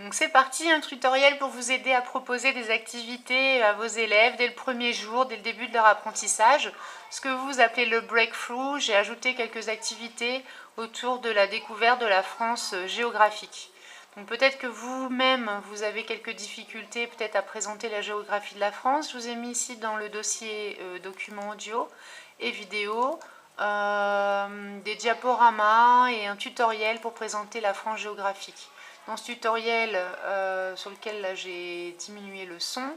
Donc c'est parti, un tutoriel pour vous aider à proposer des activités à vos élèves dès le premier jour, dès le début de leur apprentissage. Ce que vous appelez le breakthrough, j'ai ajouté quelques activités autour de la découverte de la France géographique. Donc peut-être que vous-même, vous avez quelques difficultés peut-être à présenter la géographie de la France. Je vous ai mis ici dans le dossier documents audio et vidéo des diaporamas et un tutoriel pour présenter la France géographique. Dans ce tutoriel sur lequel j'ai diminué le son,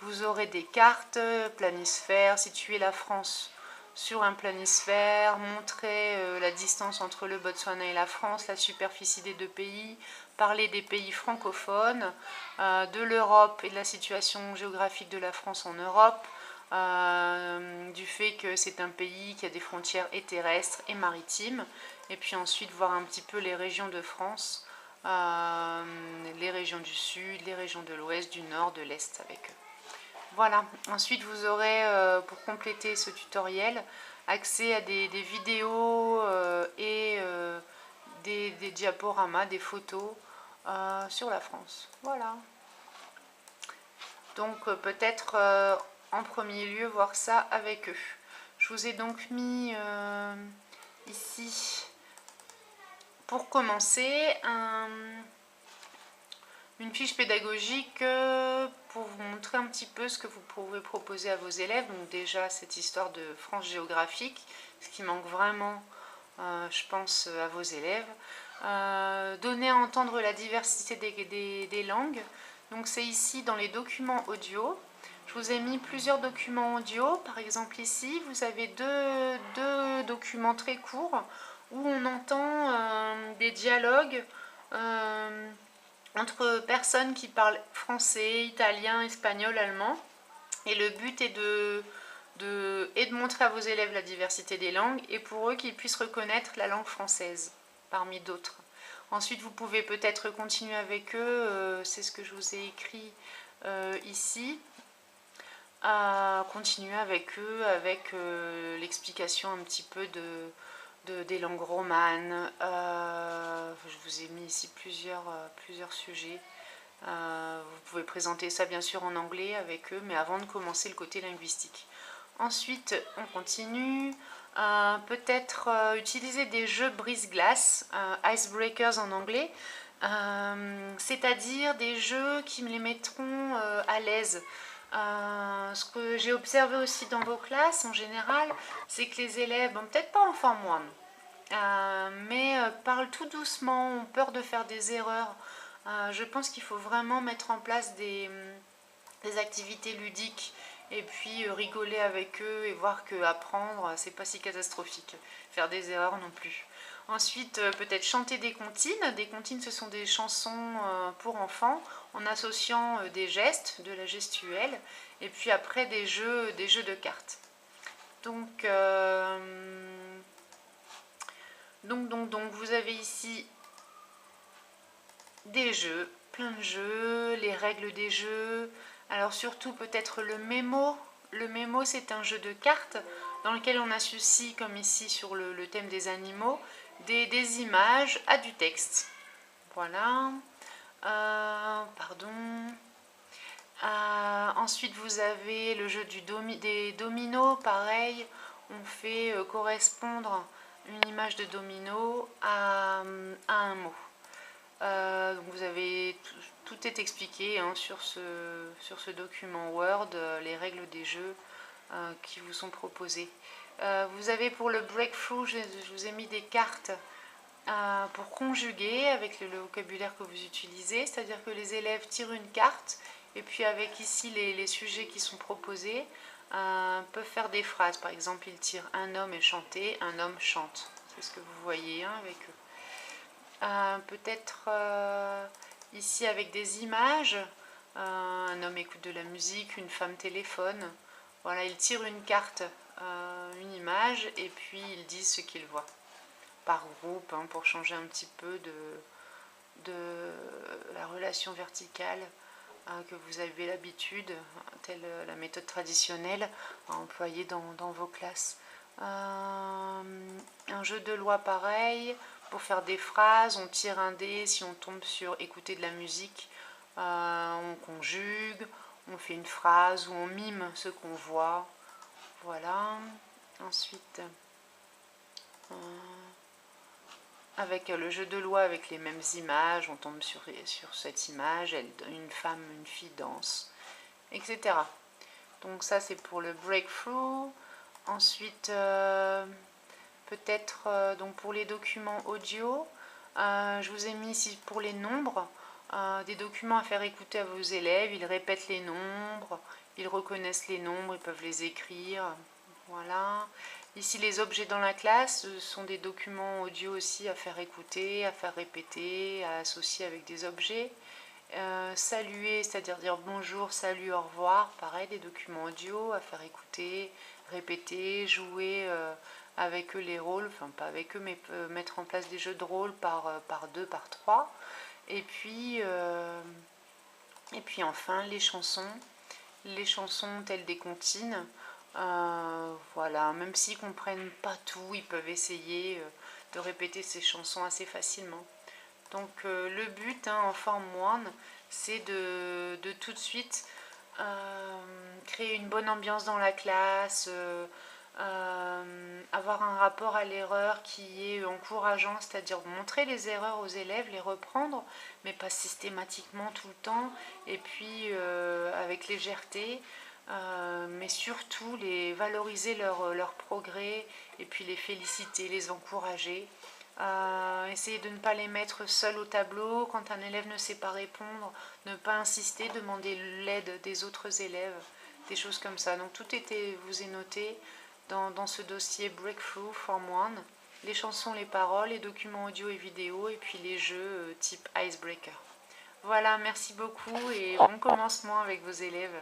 vous aurez des cartes, planisphère, situer la France sur un planisphère, montrer la distance entre le Botswana et la France, la superficie des deux pays, parler des pays francophones, de l'Europe et de la situation géographique de la France en Europe, du fait que c'est un pays qui a des frontières et terrestres et maritimes, et puis ensuite voir un petit peu les régions de France, les régions du sud, les régions de l'ouest, du nord, de l'est avec eux. Voilà, ensuite vous aurez, pour compléter ce tutoriel, accès à des vidéos et des diaporamas, des photos sur la France. Voilà. Donc peut-être en premier lieu voir ça avec eux. Je vous ai donc mis ici, pour commencer, une fiche pédagogique pour vous montrer un petit peu ce que vous pouvez proposer à vos élèves. Donc déjà cette histoire de France géographique, ce qui manque vraiment, je pense, à vos élèves. Donner à entendre la diversité des langues. Donc c'est ici dans les documents audio. Je vous ai mis plusieurs documents audio. Par exemple ici, vous avez deux documents très courts où on entend des dialogues entre personnes qui parlent français, italien, espagnol, allemand. Et le but est de montrer à vos élèves la diversité des langues et pour eux qu'ils puissent reconnaître la langue française parmi d'autres. Ensuite, vous pouvez peut-être continuer avec eux, c'est ce que je vous ai écrit ici, à continuer avec eux, avec l'explication un petit peu des langues romanes. Je vous ai mis ici plusieurs sujets. Vous pouvez présenter ça bien sûr en anglais avec eux, mais avant de commencer le côté linguistique. Ensuite, on continue. Peut-être utiliser des jeux brise-glace, icebreakers en anglais, c'est-à-dire des jeux qui me les mettront à l'aise. Ce que j'ai observé aussi dans vos classes en général, c'est que les élèves, bon, peut-être pas en forme moine, mais parlent tout doucement, ont peur de faire des erreurs. Je pense qu'il faut vraiment mettre en place des activités ludiques et puis rigoler avec eux et voir que apprendre c'est pas si catastrophique, faire des erreurs non plus. Ensuite peut-être chanter des comptines. Des comptines, ce sont des chansons pour enfants en associant des gestes, de la gestuelle, et puis après des jeux de cartes. Donc vous avez ici des jeux, plein de jeux, les règles des jeux. Alors surtout peut-être le mémo. Le mémo, c'est un jeu de cartes dans lequel on associe, comme ici sur le thème des animaux, des images à du texte. Voilà. Ensuite, vous avez le jeu des dominos. Pareil, on fait correspondre une image de domino à un mot. Donc vous avez tout est expliqué sur ce document Word, les règles des jeux qui vous sont proposées. Vous avez pour le breakthrough, je vous ai mis des cartes pour conjuguer avec le vocabulaire que vous utilisez, c'est-à-dire que les élèves tirent une carte et puis avec ici les sujets qui sont proposés peuvent faire des phrases. Par exemple, ils tirent un homme est chanté, un homme chante. C'est ce que vous voyez avec eux. Peut-être ici avec des images, un homme écoute de la musique, une femme téléphone. Voilà, ils tirent une carte, une image, et puis ils disent ce qu'ils voient par groupe, pour changer un petit peu de la relation verticale que vous avez l'habitude, telle la méthode traditionnelle à employer dans vos classes. Un jeu de loi pareil. pour faire des phrases, on tire un dé, si on tombe sur écouter de la musique, on conjugue, on fait une phrase ou on mime ce qu'on voit. Voilà. Ensuite, avec le jeu de loi avec les mêmes images, on tombe sur cette image, une femme, une fille danse, etc. Donc ça c'est pour le breakthrough. Ensuite, peut-être donc pour les documents audio, je vous ai mis ici pour les nombres, des documents à faire écouter à vos élèves. Ils répètent les nombres, ils reconnaissent les nombres, ils peuvent les écrire. Voilà. Ici, les objets dans la classe, ce sont des documents audio aussi à faire écouter, à faire répéter, à associer avec des objets. Saluer, c'est-à-dire dire bonjour, salut, au revoir, pareil, des documents audio à faire écouter, répéter, jouer avec eux les rôles, enfin pas avec eux, mais mettre en place des jeux de rôle par deux, par trois. Et puis enfin, les chansons telles des comptines. Voilà, même s'ils ne comprennent pas tout, ils peuvent essayer de répéter ces chansons assez facilement. Donc le but en forme one, c'est de tout de suite créer une bonne ambiance dans la classe, avoir un rapport à l'erreur qui est encourageant, c'est-à-dire montrer les erreurs aux élèves, les reprendre, mais pas systématiquement tout le temps, et puis avec légèreté, mais surtout les valoriser leur progrès, et puis les féliciter, les encourager. Essayer de ne pas les mettre seuls au tableau. Quand un élève ne sait pas répondre, ne pas insister, demander l'aide des autres élèves, des choses comme ça. Donc tout vous est noté dans ce dossier Breakthrough Form 1, les chansons, les paroles, les documents audio et vidéo, et puis les jeux type Icebreaker. Voilà, merci beaucoup et bon commencement avec vos élèves.